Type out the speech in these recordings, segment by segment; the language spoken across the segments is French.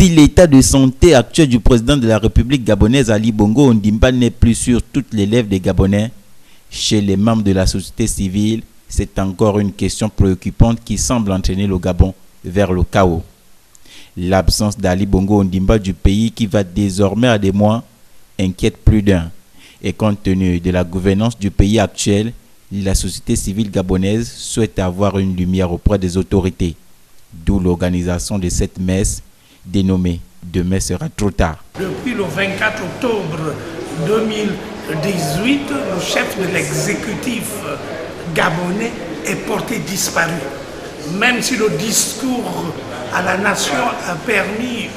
Si l'état de santé actuel du président de la République gabonaise Ali Bongo Ondimba n'est plus sur toutes les lèvres des Gabonais, chez les membres de la société civile, c'est encore une question préoccupante qui semble entraîner le Gabon vers le chaos. L'absence d'Ali Bongo Ondimba du pays qui va désormais à des mois inquiète plus d'un. Et compte tenu de la gouvernance du pays actuel, la société civile gabonaise souhaite avoir une lumière auprès des autorités. D'où l'organisation de cette messe dénommée « Demain sera trop tard ». Depuis le 24 octobre 2018, le chef de l'exécutif gabonais est porté disparu. Même si le discours à la nation a permis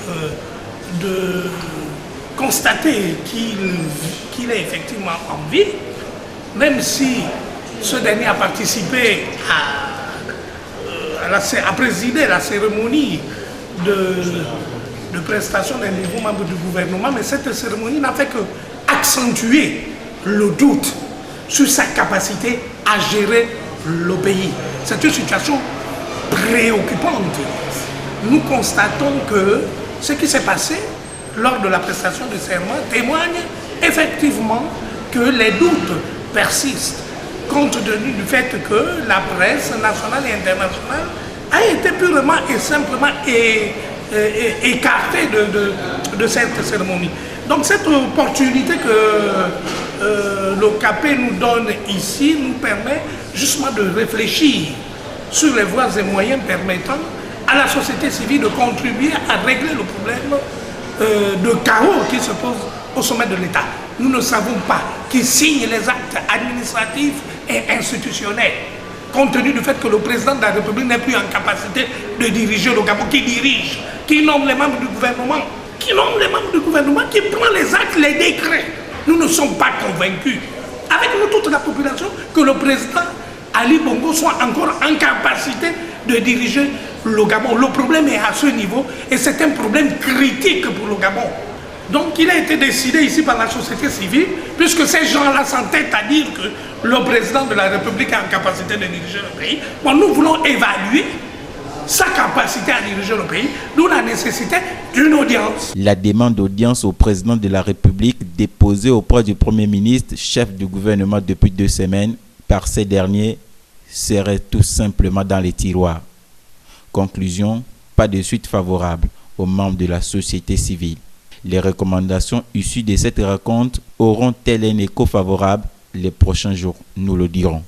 de constater qu'il est effectivement en vie, même si ce dernier a participé à présider la cérémonie de prestation d'un nouveau membre du gouvernement, mais cette cérémonie n'a fait qu'accentuer le doute sur sa capacité à gérer le pays. C'est une situation préoccupante. Nous constatons que ce qui s'est passé lors de la prestation de serment témoigne effectivement que les doutes persistent, compte tenu du fait que la presse nationale et internationale a été purement et simplement écartée de cette cérémonie. Donc cette opportunité que le CAP nous donne ici nous permet justement de réfléchir sur les voies et moyens permettant à la société civile de contribuer à régler le problème de chaos qui se pose au sommet de l'État. Nous ne savons pas qui signe les actes administratifs et institutionnels, compte tenu du fait que le président de la République n'est plus en capacité de diriger le Gabon, qui nomme les membres du gouvernement, qui prend les actes, les décrets. Nous ne sommes pas convaincus, avec nous toute la population, que le président Ali Bongo soit encore en capacité de diriger le Gabon. Le problème est à ce niveau et c'est un problème critique pour le Gabon. Donc il a été décidé ici par la société civile, puisque ces gens-là s'entêtent à dire que le président de la République est en capacité de diriger le pays. Bon, nous voulons évaluer sa capacité à diriger le pays, d'où la nécessité d'une audience. La demande d'audience au président de la République déposée auprès du Premier ministre, chef du gouvernement depuis 2 semaines, par ces derniers, serait tout simplement dans les tiroirs. Conclusion, pas de suite favorable aux membres de la société civile. Les recommandations issues de cette rencontre auront-elles un écho favorable? Les prochains jours nous le dirons.